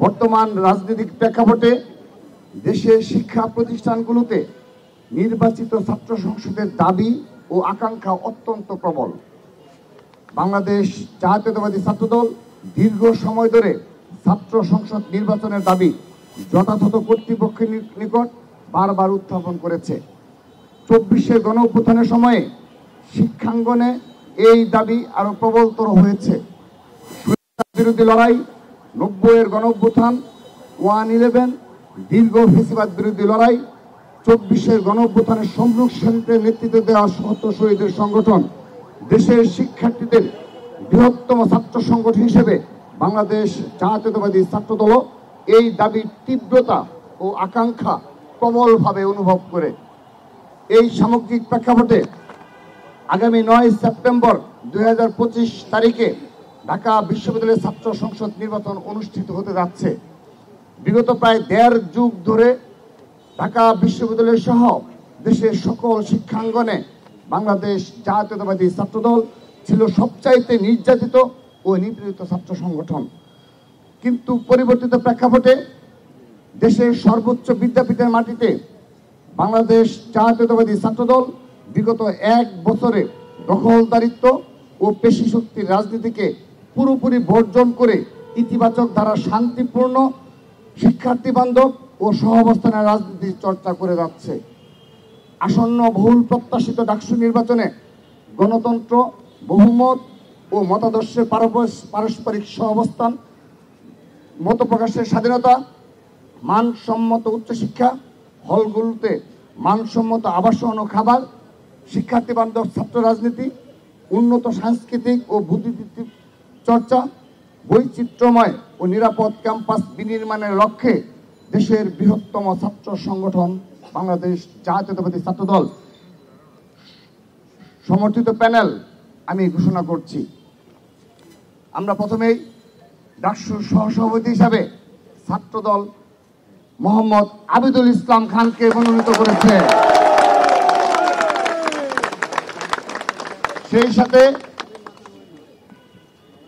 বর্তমান রাজনৈতিক প্রেক্ষাপটে দেশের শিক্ষা প্রতিষ্ঠানগুলোতে নির্বাচিত ছাত্র সংসদের দাবি ও আকাঙ্ক্ষা অত্যন্ত প্রবল। বাংলাদেশ জাতীয়তাবাদী ছাত্রদল দীর্ঘ সময় ধরে ছাত্র সংসদ নির্বাচনের দাবি যথাযথ কর্তৃপক্ষের নিকট বারবার উত্থাপন করেছে। 24-এর গণঅভ্যুত্থানের সময়ে শিক্ষাঙ্গনে এই দাবি আরো প্রবলতর হয়েছে। বিরোধী লড়াই, 90-এর গণঅভ্যুত্থান, 1/11, দীর্ঘ ফ্যাসিবাদ বিরোধী লড়াই, 24-এর গণঅভ্যুত্থানের সম্মুখ সারিতে নেতৃত্ব দেওয়া শত শহীদের সংগঠন, দেশের শিক্ষার্থীদের বৃহত্তম ছাত্র সংগঠন হিসেবে বাংলাদেশ জাতীয়তাবাদী ছাত্রদল এই দাবির তীব্রতা ও আকাঙ্ক্ষা প্রবলভাবে অনুভব করে। এই সামগ্রিক প্রেক্ষাপটে আগামী 9 সেপ্টেম্বর 2025 তারিখে ঢাকা বিশ্ববিদ্যালয়ের ছাত্র সংসদ নির্বাচন অনুষ্ঠিত হতে যাচ্ছে। বিগত প্রায় 1.5 যুগ ধরে ঢাকা বিশ্ববিদ্যালয় সহ দেশের সকল শিক্ষাঙ্গনে বাংলাদেশ জাতীয়তাবাদী ছাত্রদল ছিল সবচাইতে নির্যাতিত ও নিপীড়িত ছাত্র সংগঠন। কিন্তু পরিবর্তিত প্রেক্ষাপটে দেশের সর্বোচ্চ বিদ্যাপীঠের মাটিতে বাংলাদেশ জাতীয়তাবাদী ছাত্রদল বিগত 1 বছরে দখলদারিত্ব ও পেশি শক্তির রাজনীতিকে পুরোপুরি বর্জন করে ইতিবাচক ধারা শান্তিপূর্ণ শিক্ষার্থী বান্ধব ও সহাবস্থানের রাজনীতির চর্চা করে যাচ্ছে। আসন্ন বহুল প্রত্যাশিত ডাকসু নির্বাচনে গণতন্ত্র, বহুমত ও মতাদর্শের পারস্পরিক সহাবস্থান, মত প্রকাশের স্বাধীনতা, মানসম্মত উচ্চশিক্ষা, হলগুলোতে মানসম্মত আবাসন ও খাবার, শিক্ষার্থী বান্ধব ছাত্র রাজনীতি, উন্নত সাংস্কৃতিক ও বুদ্ধিবৃত্তিক চর্চা, বৈচিত্র্যময় ও নিরাপদ ক্যাম্পাস বিনির্মাণের লক্ষ্যে দেশের বৃহত্তম ছাত্র সংগঠন বাংলাদেশ জাতীয়তাবাদী ছাত্রদল সমর্থিত প্যানেল আমি ঘোষণা করছি। আমরা প্রথমেই ডাকসুর সহসভাপতি হিসাবে ছাত্রদল মোহাম্মদ আবিদুল ইসলাম খানকে মনোনীত করেছে। সেই সাথে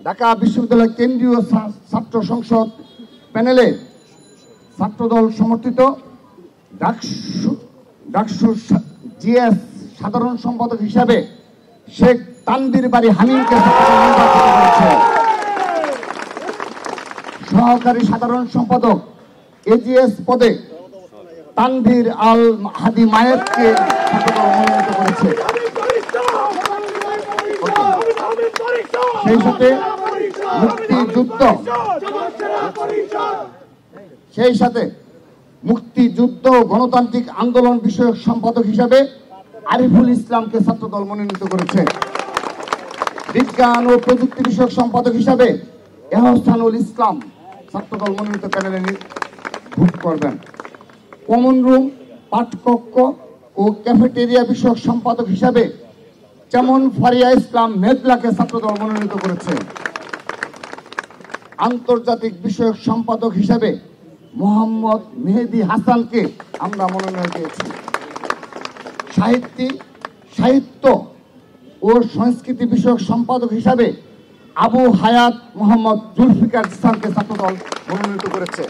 ঢাকা বিশ্ববিদ্যালয় কেন্দ্রীয় ছাত্র সংসদ প্যানেলে ছাত্রদল সমর্থিত ডাকসুর জিএস সাধারণ সম্পাদক হিসাবে শেখ তানভীর বাড়ি হামিমকে নির্বাচিত করেছে। সহকারী সাধারণ সম্পাদক এজিএস পদে তানভীর আল হাদি মায়েতকে মনোনীত করেছে। সেই সাথে মুক্তিযুদ্ধ গণতান্ত্রিক আন্দোলন বিষয়ক সম্পাদক হিসাবে আরিফুল ইসলামকে ছাত্রদল মনোনীত করেছে। বিজ্ঞান ও প্রযুক্তি বিষয়ক সম্পাদক হিসাবে এহসানুল ইসলাম ছাত্রদল মনোনীত প্যানেলে ভোট করবেন। কমন রুম, পাঠকক্ষ ও ক্যাফেটেরিয়া বিষয়ক সম্পাদক হিসাবে যেমন ফারিয়া ইসলাম মেঘলাকে ছাত্রদল মনোনীত করেছে। আন্তর্জাতিক বিষয়ক সম্পাদক হিসাবে মোহাম্মদ মেহেদি হাসানকে আমরা মনোনয়ন দিয়েছি। সাহিত্য ও সংস্কৃতি বিষয়ক সম্পাদক হিসাবে আবু হায়াত মোহাম্মদ জুলফিকার ইসলামকে ছাত্রদল মনোনীত করেছে।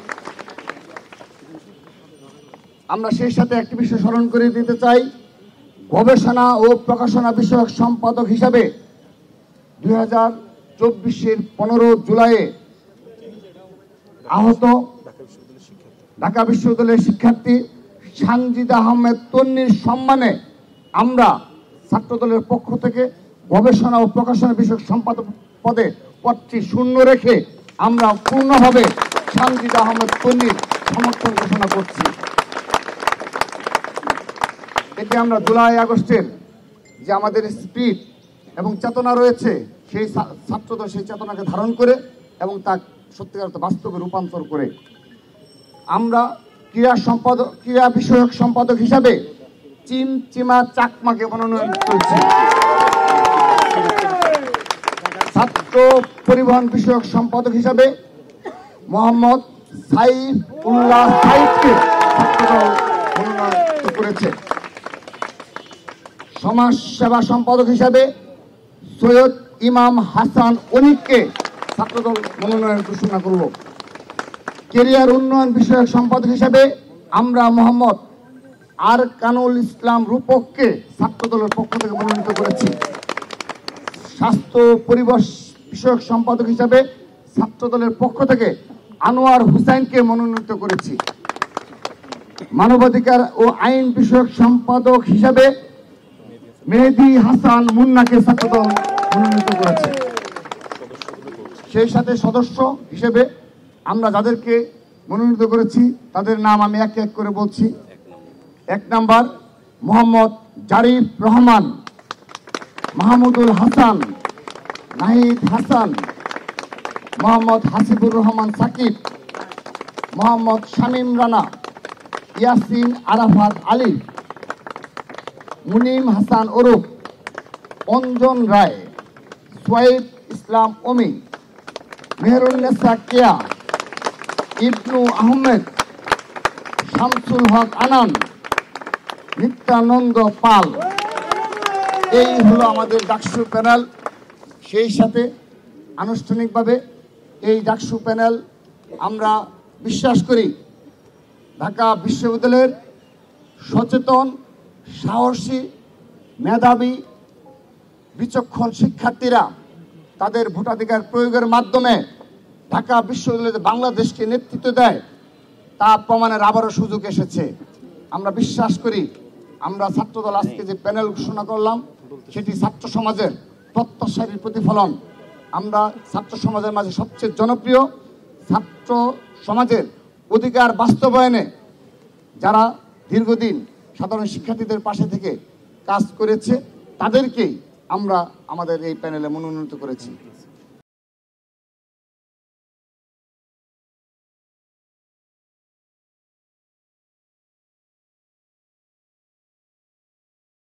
আমরা সেই সাথে একটি বিষয় স্মরণ করে দিতে চাই, গবেষণা ও প্রকাশনা বিষয়ক সম্পাদক হিসাবে 2024-এর 15 জুলাইয়ে আহত ঢাকা বিশ্ববিদ্যালয়ের শিক্ষার্থী সানজিদা আহমেদ তন্নির সম্মানে আমরা ছাত্রদলের পক্ষ থেকে গবেষণা ও প্রকাশনা বিষয়ক সম্পাদক পদে পদটি শূন্য রেখে আমরা পূর্ণভাবে সানজিদা আহমেদ তন্নির সমর্থন ঘোষণা করছি। এতে আমরা জুলাই আগস্টের যে আমাদের স্পিরিট এবং চেতনা রয়েছে, সেই ছাত্রদল সেই চেতনাকে ধারণ করে এবং তা সত্যিকার বাস্তবে রূপান্তর করে আমরা ক্রীড়া বিষয়ক সম্পাদক হিসাবে চিমচিমা চাকমাকে মনোনয়ন করেছি। ছাত্র পরিবহন বিষয়ক সম্পাদক হিসাবে মোহাম্মদ সাইফুল্লাহ সাইদকে ছাত্রদল মনোনয়ন করেছে। সমাজ সেবা সম্পাদক হিসাবে সৈয়দ ইমাম হাসান অনিককে ছাত্রদল মনোনয়ন ঘোষণা করল। ক্যারিয়ার উন্নয়ন বিষয়ক সম্পাদক হিসেবে আমরা মোহাম্মদ আর কানুল ইসলাম রূপককে ছাত্রদলের পক্ষ থেকে মনোনীত করেছি। স্বাস্থ্য পরিবেশ বিষয়ক সম্পাদক হিসেবে ছাত্রদলের পক্ষ থেকে আনোয়ার হুসাইনকে মনোনীত করেছি। মানবাধিকার ও আইন বিষয়ক সম্পাদক হিসেবে মেহেদী হাসান মুন্নাকে ছাত্রদল মনোনীত করেছে। সেই সাথে সদস্য হিসেবে আমরা যাদেরকে মনোনীত করেছি তাদের নাম আমি এক এক করে বলছি। 1 নাম্বার মোহাম্মদ জারিফ রহমান, মাহমুদুল হাসান, নাহিদ হাসান, মোহাম্মদ হাসিবুর রহমান সাকিব, মোহাম্মদ শামীম রানা, ইয়াসিন আরাফাত আলী, মুনিম হাসান ওরফ অঞ্জন রায়, সোয়েব ইসলাম অমি, মেহরুন্নেসা কেয়া, ইবনু আহমেদ, শামসুল হক আনান, নিত্যানন্দ পাল। এই হলো আমাদের ডাকসু প্যানেল। সেই সাথে আনুষ্ঠানিকভাবে এই ডাকসু প্যানেল আমরা বিশ্বাস করি ঢাকা বিশ্ববিদ্যালয়ের সচেতন, সাহসী, মেধাবী, বিচক্ষণ শিক্ষার্থীরা তাদের ভোটাধিকার প্রয়োগের মাধ্যমে ঢাকা বিশ্ববিদ্যালয়ে বাংলাদেশকে নেতৃত্ব দেয় তা প্রমাণের আবারও সুযোগ এসেছে। আমরা বিশ্বাস করি আমরা ছাত্রদল আজকে যে প্যানেল ঘোষণা করলাম সেটি ছাত্র সমাজের প্রত্যাশার প্রতিফলন। আমরা ছাত্র সমাজের মাঝে সবচেয়ে জনপ্রিয়, ছাত্র সমাজের অধিকার বাস্তবায়নে যারা দীর্ঘদিন সাধারণ শিক্ষার্থীদের পাশে থেকে কাজ করেছে তাদেরকেই আমরা আমাদের এই প্যানেলে মনোনীত করেছি।